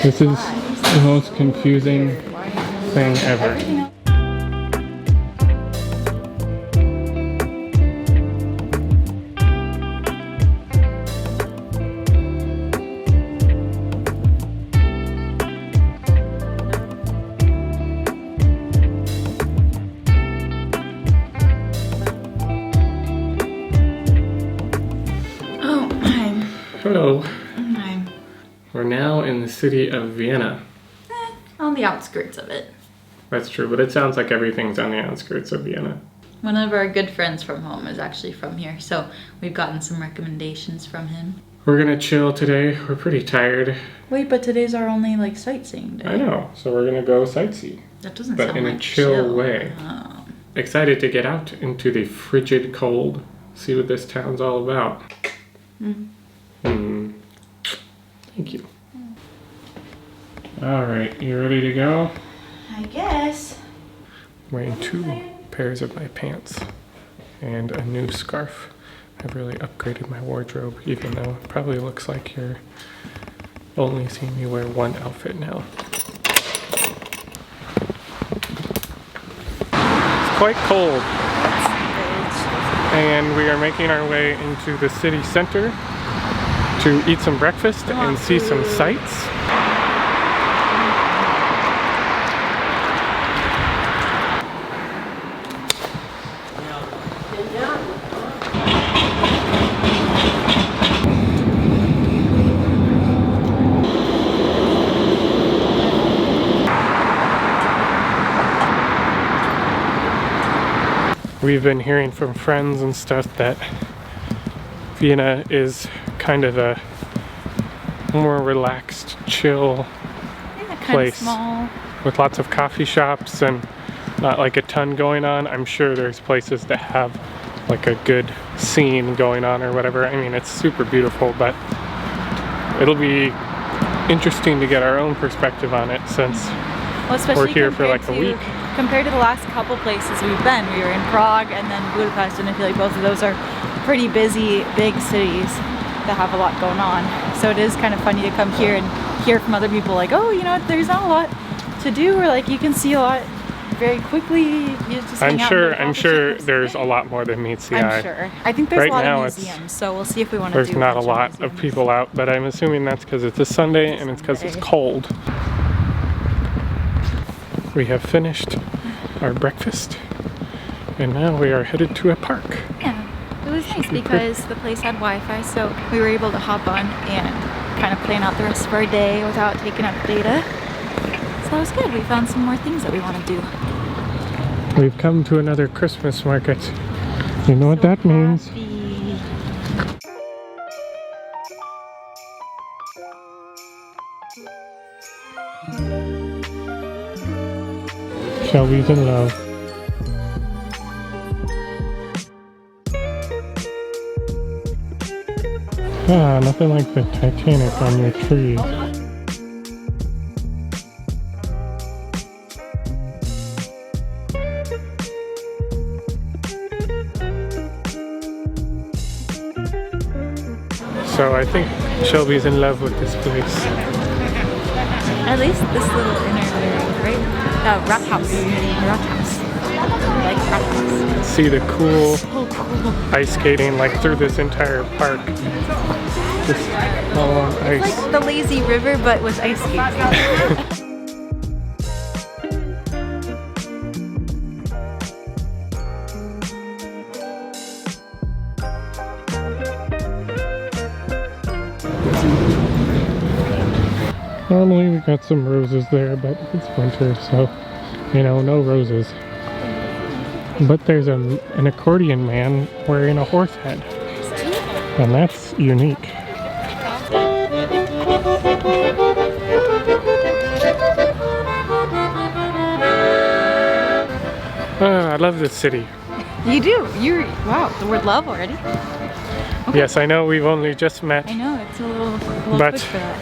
This is the most confusing thing ever. Hello. Hi. We're now in the city of Vienna. On the outskirts of it. That's true, but it sounds like everything's on the outskirts of Vienna. One of our good friends from home is actually from here, so we've gotten some recommendations from him. We're gonna chill today. We're pretty tired. Wait, but today's our only like sightseeing day. I know, so we're gonna go sightsee. That doesn't but sound in like a chill way. Oh. Excited to get out into the frigid cold. See what this town's all about. Thank you. Alright, you ready to go? I guess. Wearing 2 pairs of my pants and a new scarf. I've really upgraded my wardrobe, even though it probably looks like you're only seeing me wear one outfit now. It's quite cold. And we are making our way into the city center to eat some breakfast and see some sights. We've been hearing from friends and stuff that Vienna is kind of a more relaxed, chill place with lots of coffee shops and not like a ton going on. I'm sure there's places that have like a good scene going on or whatever. I mean, it's super beautiful, but it'll be interesting to get our own perspective on it since we're here for like a week. Compared to the last couple places we've been, we were in Prague and then Budapest, and I feel like both of those are pretty busy, big cities that have a lot going on. So it is kind of funny to come here and hear from other people like, oh, you know, there's not a lot to do, or like you can see a lot very quickly. You just hang out I'm sure there's a lot more than meets the eye. I'm sure. I think there's a lot of museums, so we'll see if we want to do. There's not a lot of people out, but I'm assuming that's because it's a Sunday and it's because it's cold. We have finished our breakfast and now we are headed to a park. Yeah, it was nice because the place had Wi-Fi, so we were able to hop on and kind of plan out the rest of our day without taking up data. So that was good. We found some more things that we want to do. We've come to another Christmas market. You know what that means? Shelby's in love. Ah, nothing like the Titanic on your tree. So I think Shelby's in love with this place. At least this little inner area, right? Rathaus. Rathaus. Like Rathaus. See the cool, so cool ice skating like through this entire park. Just all on ice. It's like the lazy river, but with ice skating. Normally we got some roses there, but it's winter, so, you know, no roses. But there's an accordion man wearing a horse head. And that's unique. I love this city. You do? Wow, the word love already? Okay. Yes, I know we've only just met. I know, it's a little quick for that.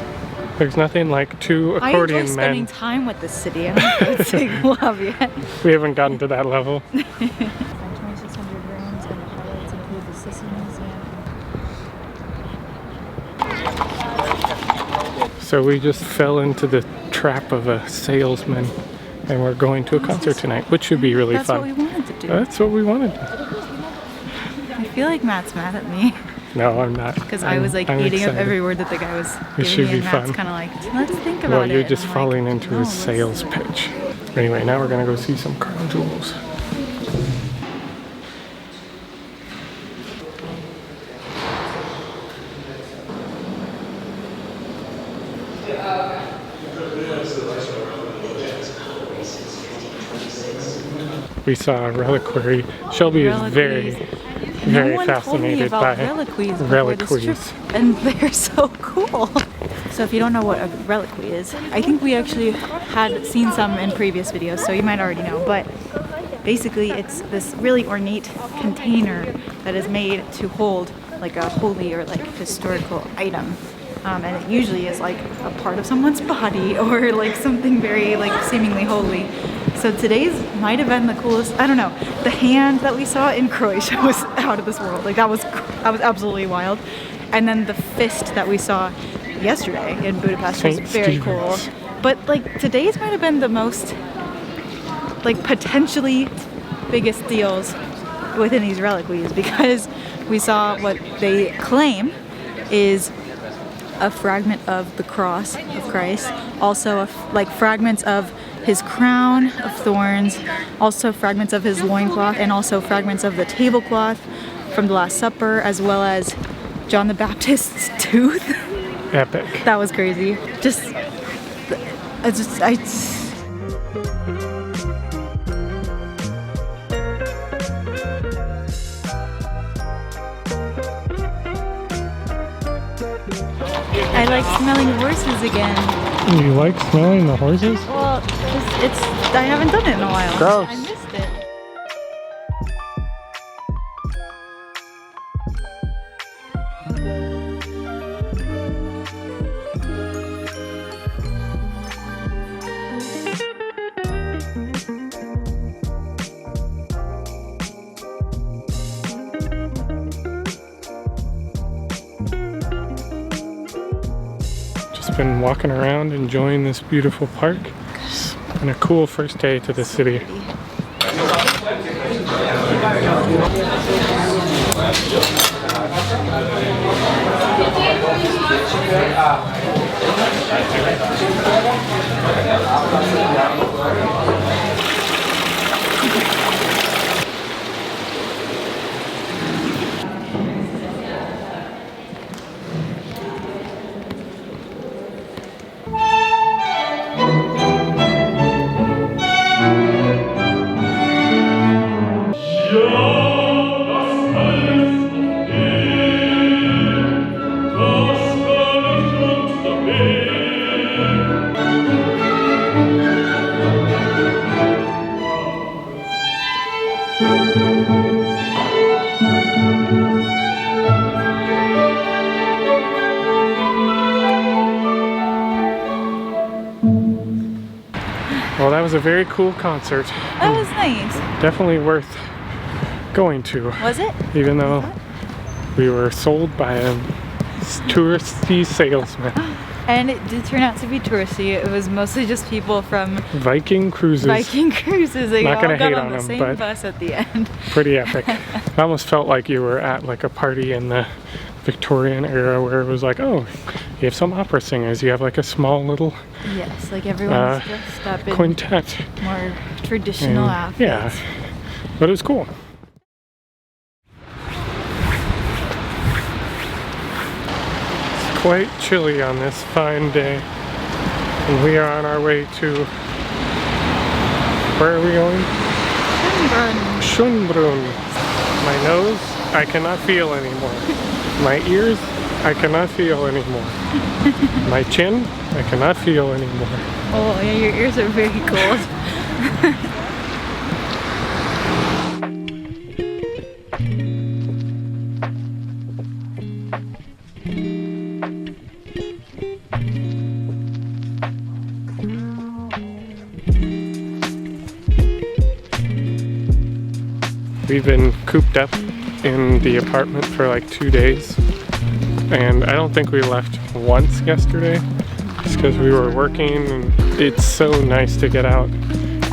There's nothing like 2 accordion men. I enjoy spending time with this city. I don't know if it's saying love yet. We haven't gotten to that level. 2,600 rooms and the highlights include the Sicily Museum. So we just fell into the trap of a salesman, and we're going to a concert tonight, which should be really fun. That's what we wanted to do. That's what we wanted. I feel like Matt's mad at me. No, I'm not. Because I was like eating up every word that the guy was It should giving me, be and Matt's fun. kind of like, let's think about Well, it. you're just And I'm falling like, into no, his let's- sales pitch. Anyway, now we're gonna go see some crown jewels. We saw a reliquary. Shelby is very No one fascinated told me about by reliquaries before this trip, and they're so cool. So if you don't know what a reliquary is, I think we actually had seen some in previous videos, so you might already know, but basically it's this really ornate container that is made to hold like a holy or like historical item. And it usually is like a part of someone's body or like something very like seemingly holy. So today's might have been the coolest. I don't know. The hand that we saw in Croatia was out of this world. Like that was absolutely wild. And then the fist that we saw yesterday in Budapest was very cool. But like today's might have been the most like potentially biggest deals within these reliquaries, because we saw what they claim is a fragment of the cross of Christ, also like fragments of his crown of thorns, also fragments of his loincloth, and also fragments of the tablecloth from the Last Supper, as well as John the Baptist's tooth. Epic. That was crazy. I like smelling horses again. You like smelling the horses? Well, I haven't done it in a while. Gross. I missed it. Been walking around enjoying this beautiful park and a cool first day to the city. Well, that was a very cool concert. That was nice. Definitely worth going to. Was it? Even though we were sold by a touristy salesman. And it did turn out to be touristy. It was mostly just people from Viking Cruises. Viking Cruises. They Not all gonna got hate on on the them, same but bus at the end. Pretty epic. It almost felt like you were at like a party in the Victorian era where it was like, oh, you have some opera singers. You have like a small little Yes, like everyone's dressed up in quintet. more traditional outfits. Yeah, but it was cool. It's quite chilly on this fine day, and we are on our way to, where are we going? Schönbrunn. My nose, I cannot feel anymore. My ears, I cannot feel anymore. My chin, I cannot feel anymore. Oh yeah, your ears are very cold. We've been cooped up in the apartment for like 2 days, and I don't think we left once yesterday, just because we were working, and it's so nice to get out.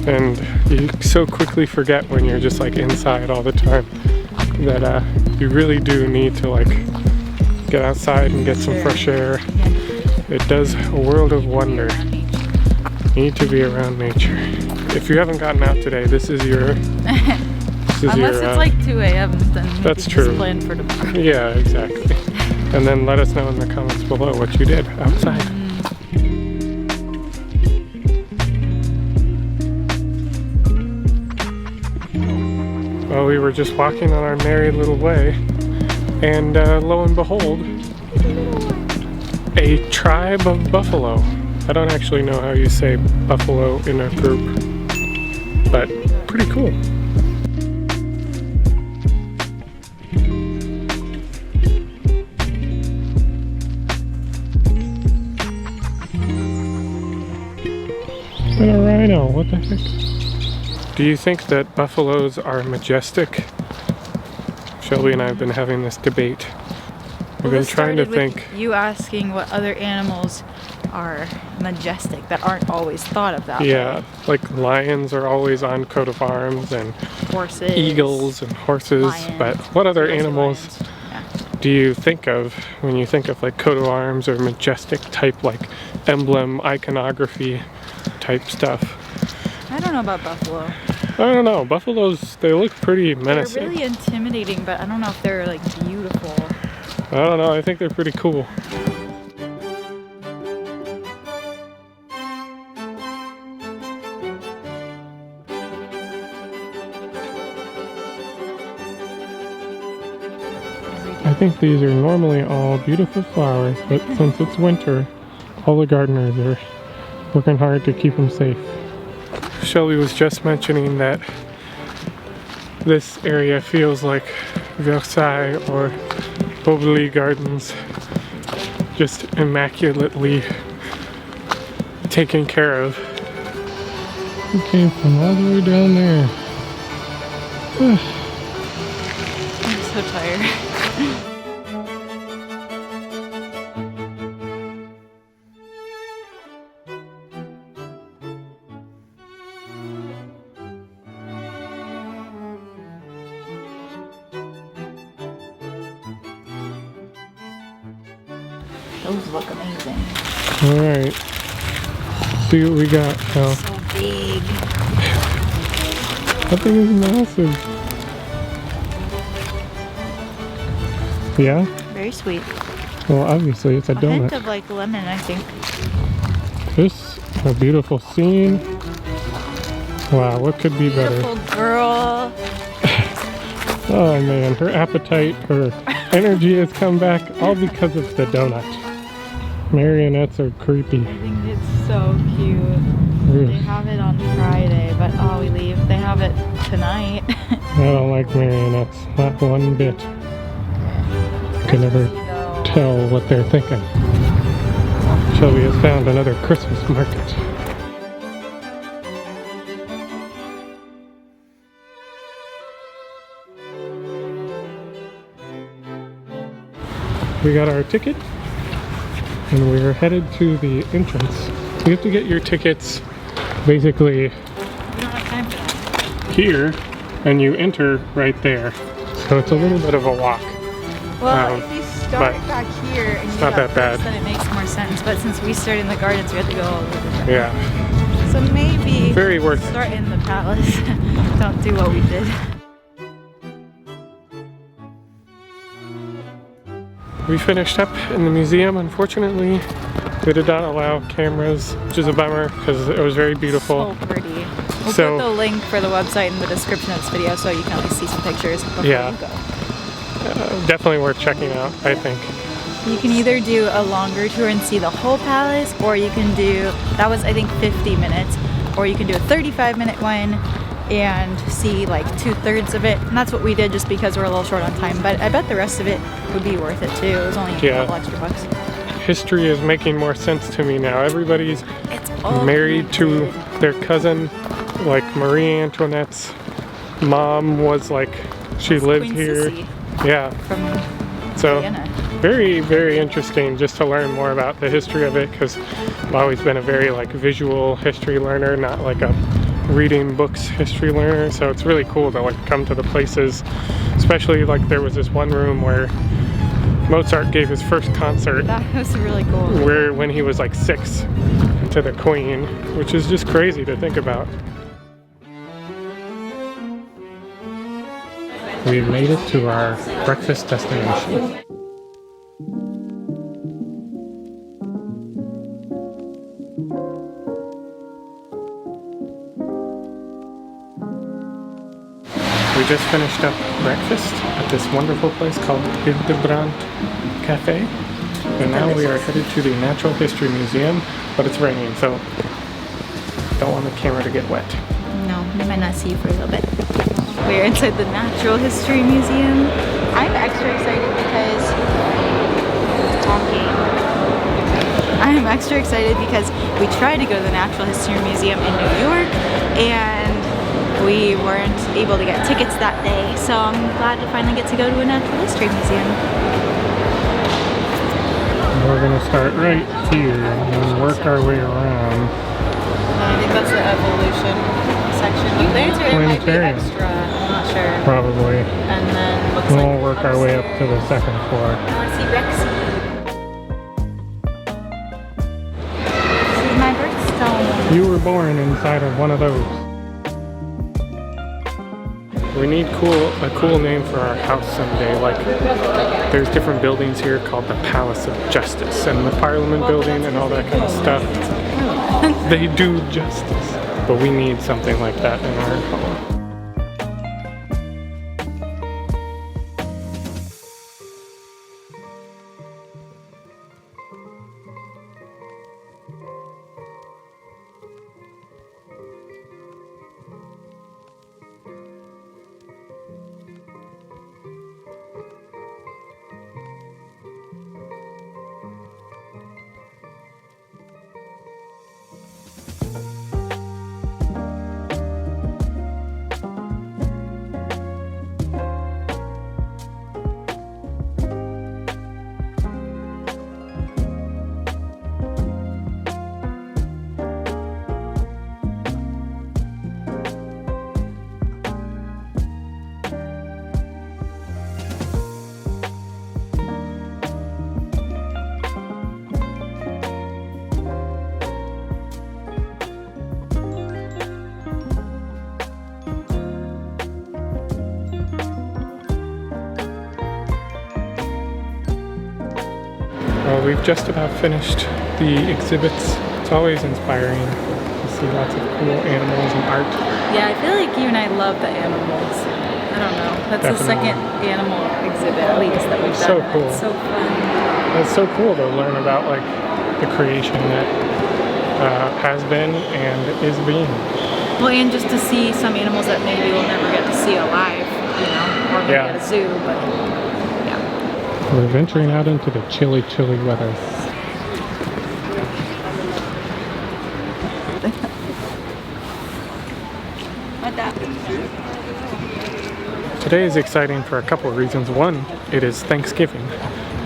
And you so quickly forget when you're just like inside all the time that you really do need to like get outside and get some fresh air. It does a world of wonder. You need to be around nature. If you haven't gotten out today, this is your... Unless it's like 2 a.m. then that's you true. Just plan for tomorrow. Yeah, exactly. And then let us know in the comments below what you did outside. Well, we were just walking on our merry little way, and lo and behold, a tribe of buffalo. I don't actually know how you say buffalo in a group, but pretty cool. And a rhino, what the heck? Do you think that buffaloes are majestic? Shelby and I have been having this debate. We've been trying to think. You asking what other animals are majestic that aren't always thought of that way. Yeah, like lions are always on coat of arms, and horses, eagles and horses, lions, but what other animals do you think of when you think of like coat of arms or majestic type like emblem iconography type stuff? I don't know about buffalo. I don't know. Buffaloes, they look pretty menacing. They're really intimidating, but I don't know if they're like beautiful. I don't know. I think they're pretty cool. I think these are normally all beautiful flowers, but since it's winter, all the gardeners are working hard to keep them safe. Shelby was just mentioning that this area feels like Versailles or Bovely Gardens, just immaculately taken care of. We came from all the way down there. I'm so tired. Those look amazing. Alright. See what we got now. So big. That thing is massive. Yeah? Very sweet. Well, obviously it's a donut. Hint of like lemon, I think. This, a beautiful scene. Wow, what could be better? Beautiful girl. Oh man, her appetite, her energy has come back all because of the donut. Marionettes are creepy. I think it's so cute. Oof. They have it on Friday, but we leave. They have it tonight. I don't like marionettes, not one bit. You can never tell what they're thinking. Shelby has found another Christmas market. We got our ticket and we're headed to the entrance. You have to get your tickets basically We don't have time for that. here and you enter right there. So it's a little bit of a walk. Well, if you start back here and it's not that bad. then it makes more sense. But since we started in the gardens, we have to go all over the Yeah. So maybe Very worth it. start in the palace. Don't do what we did. We finished up in the museum. Unfortunately, they did not allow cameras, which is a bummer because it was very beautiful. So pretty. We'll So- put the link for the website in the description of this video so you can at least see some pictures before Yeah. you go. Definitely worth checking out, I think. You can either do a longer tour and see the whole palace, or you can do, that was I think 50 minutes, or you can do a 35-minute one and see like 2/3 of it. And that's what we did just because we're a little short on time, but I bet the rest of it would be worth it too. It was only a couple extra bucks. History is making more sense to me now. Everybody's It's all married to connected. their cousin, like Marie Antoinette's mom was like, she That's lived Queen here. Sissi Yeah, from so Vienna. very, very interesting just to learn more about the history of it, because I've always been a very like visual history learner, not like a reading books history learner. So it's really cool to like come to the places, especially like there was this one room where Mozart gave his first concert. That was really cool. Where when he was like 6 to the Queen, which is just crazy to think about. We've made it to our breakfast destination. We just finished up breakfast at this wonderful place called Hildebrandt Cafe. And now we are headed to the Natural History Museum, but it's raining, so don't want the camera to get wet. No, we might not see you for a little bit. We're inside the Natural History Museum. I'm extra excited because I'm extra excited because we tried to go to the Natural History Museum in New York and we weren't able to get tickets that day, so I'm glad to finally get to go to a Natural History Museum. We're gonna start right here and work our way around. I think that's the evolution section. The planetarium might be extra, I'm not sure. Probably. And then looks we'll like work our way up to the second floor. I want to see Rexy. This is my birthstone. You were born inside of one of those. We need a cool name for our house someday. Like, there's different buildings here called the Palace of Justice and the Parliament building and all that kind of stuff. They do justice, but we need something like that in our home. Well, we've just about finished the exhibits. It's always inspiring to see lots of cool animals and art. Yeah, I feel like you and I love the animals. I don't know. That's Definitely. the second animal exhibit, at least, that we've done. So cool. It's so fun. It's so cool to learn about like the creation that has been and is being. Well, and just to see some animals that maybe we'll never get to see alive, you know, or maybe at a zoo, but yeah. We're venturing out into the chilly, chilly weather. Today is exciting for a couple of reasons. One, it is Thanksgiving,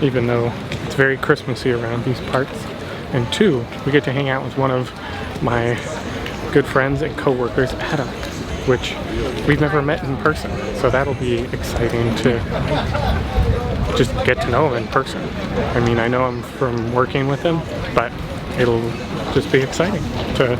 even though it's very Christmassy around these parts. And two, we get to hang out with one of my good friends and co-workers, Adam, which we've never met in person. So that'll be exciting to just get to know him in person. I mean, I know him from working with him, but it'll just be exciting to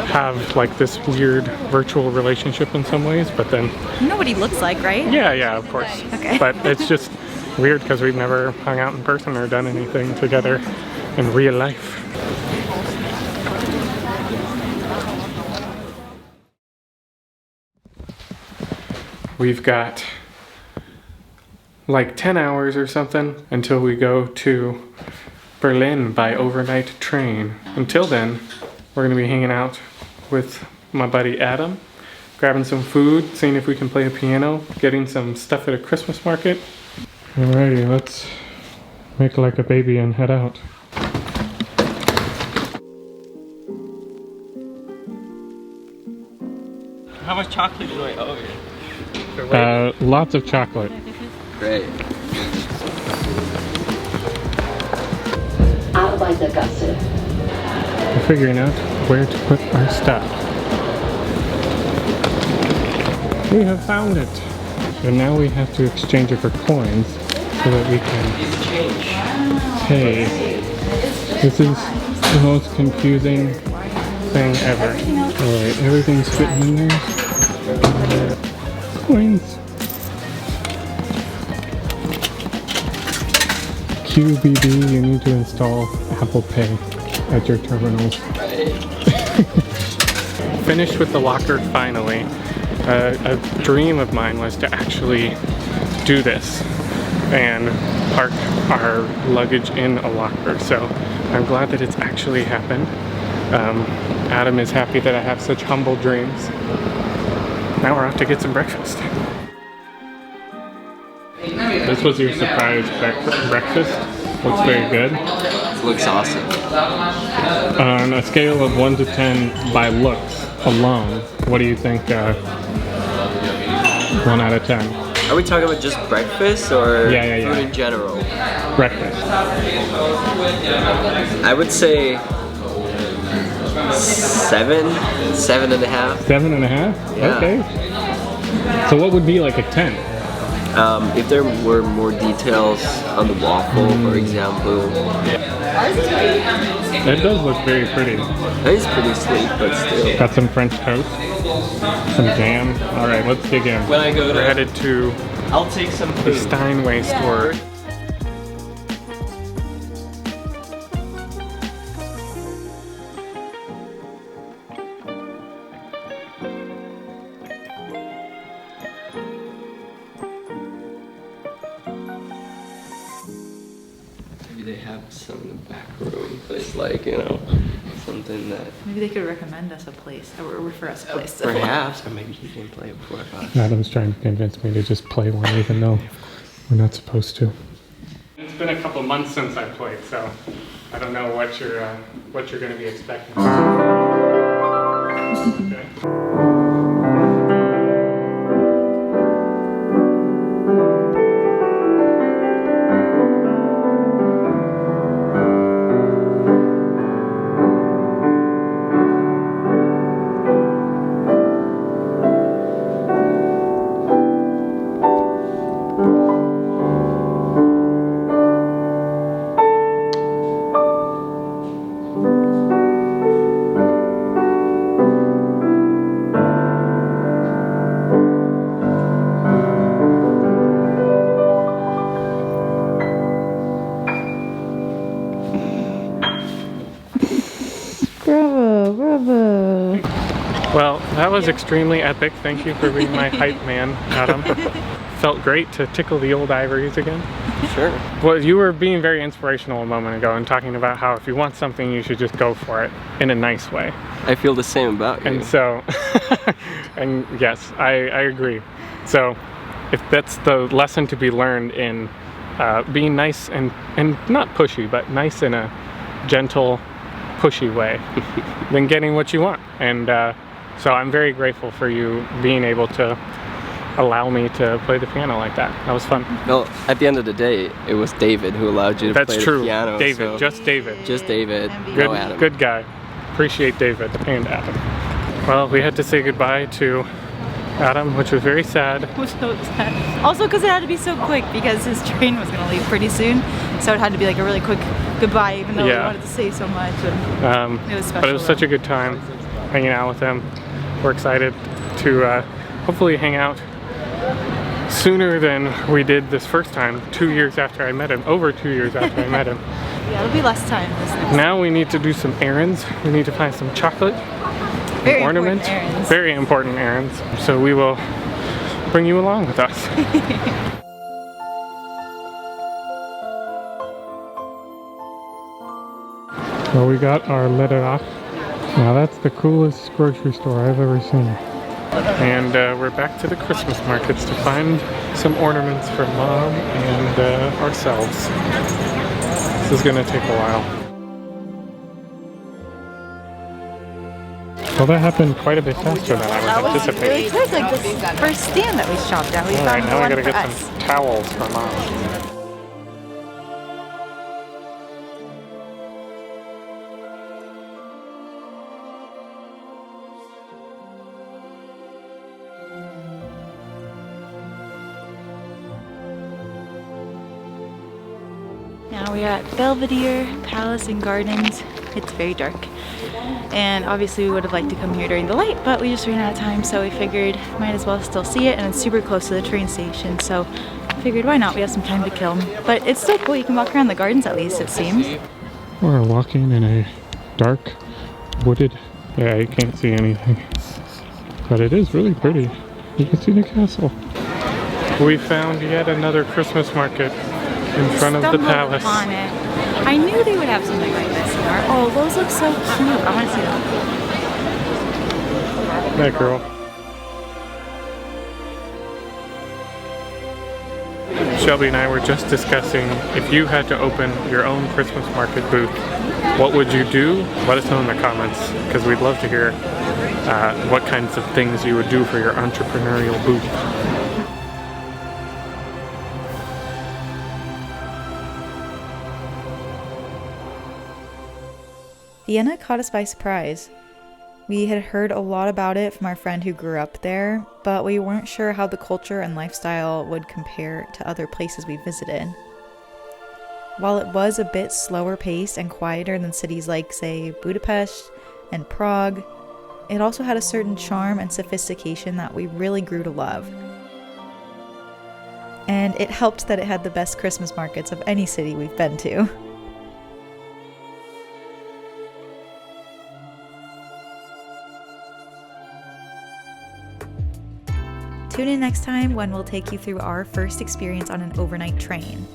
have like this weird virtual relationship in some ways, but then... You know what he looks like, right? Yeah, of course. Okay. But it's just weird because we've never hung out in person or done anything together in real life. We've got like 10 hours or something until we go to Berlin by overnight train. Until then, we're gonna be hanging out with my buddy Adam, grabbing some food, seeing if we can play a piano, getting some stuff at a Christmas market. Alrighty, let's make like a baby and head out. How much chocolate do I owe you? Lots of chocolate. Great. Arbeitergasse. We're figuring out where to put our stuff. We have found it! And now we have to exchange it for coins so that we can pay. This is the most confusing thing ever. Alright, everything's fitting in there. Coins. QBB, you need to install Apple Pay at your terminals. Finished with the locker finally. A dream of mine was to actually do this and park our luggage in a locker, so I'm glad that it's actually happened. Adam is happy that I have such humble dreams. Now we're off to get some breakfast. This was your surprise breakfast. Looks very good. Looks awesome. On a scale of 1 to 10 by looks alone, what do you think 1 out of 10? Are we talking about just breakfast or Yeah. food in general? Breakfast. I would say 7, 7.5. 7.5? Yeah. Okay. So what would be like a 10? If there were more details on the waffle, for example. It does look very pretty. That is pretty sweet, but still. Got some French toast, some jam. All right, let's dig in. When I go We're headed to I'll take some the food. Steinway store. Maybe they have some in the back room, but it's like, you know, something that Maybe they could recommend us a place, or refer us a place. perhaps, or maybe he can play before us. Adam's trying to convince me to just play one even though we're not supposed to. It's been a couple months since I played, so I don't know what you're going to be expecting. Okay. Bravo. Well, that was extremely epic. Thank you for being my hype man, Adam. Felt great to tickle the old ivories again. Sure. Well, you were being very inspirational a moment ago and talking about how if you want something, you should just go for it in a nice way. I feel the same about you. And so, and yes, I agree. So, if that's the lesson to be learned in being nice and not pushy, but nice in a gentle, pushy way, then getting what you want. And so I'm very grateful for you being able to allow me to play the piano like that. That was fun. Well, at the end of the day, it was David who allowed you to That's play true. the piano. David, so just David. Just David. Good, No Adam. good guy. Appreciate David and Adam. Well, we had to say goodbye to Adam, which was very sad. It was so sad. Also because it had to be so quick because his train was going to leave pretty soon. So it had to be like a really quick goodbye even though we wanted to say so much. And it was special. But it was such a good time hanging out with him. We're excited to hopefully hang out sooner than we did this first time, 2 years after I met him, over 2 years after I met him. Yeah, it'll be less time this next Now we need to do some errands. We need to find some chocolate, Very ornaments, important errands. very important errands. So we will bring you along with us. Well, we got our letter off. Now that's the coolest grocery store I've ever seen. And we're back to the Christmas markets to find some ornaments for Mom and ourselves. This is gonna take a while. Well, that happened quite a bit faster than I That was was really anticipating. quick, like this first stand that we shopped at. We All found right, now I one gotta for get us. some towels for Mom. Now we're at Belvedere Palace and Gardens. It's very dark. And obviously we would have liked to come here during the light, but we just ran out of time, so we figured might as well still see it, and it's super close to the train station, so I figured why not, we have some time to kill. But it's still cool, you can walk around the gardens at least, it seems. We're walking in a dark, wooded, yeah, you can't see anything. But it is really pretty. You can see the castle. We found yet another Christmas market in front of the palace. Upon it. I knew they would have something like this in our... Oh, those look so cute. I want to see them. That girl. Shelby and I were just discussing if you had to open your own Christmas market booth, what would you do? Let us know in the comments, because we'd love to hear what kinds of things you would do for your entrepreneurial booth. Vienna caught us by surprise. We had heard a lot about it from our friend who grew up there, but we weren't sure how the culture and lifestyle would compare to other places we visited. While it was a bit slower paced and quieter than cities like, say, Budapest and Prague, it also had a certain charm and sophistication that we really grew to love. And it helped that it had the best Christmas markets of any city we've been to. Tune in next time when we'll take you through our first experience on an overnight train.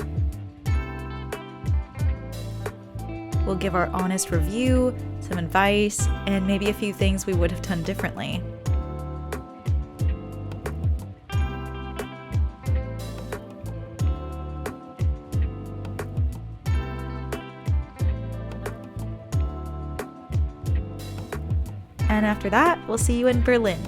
We'll give our honest review, some advice, and maybe a few things we would have done differently. And after that, we'll see you in Berlin.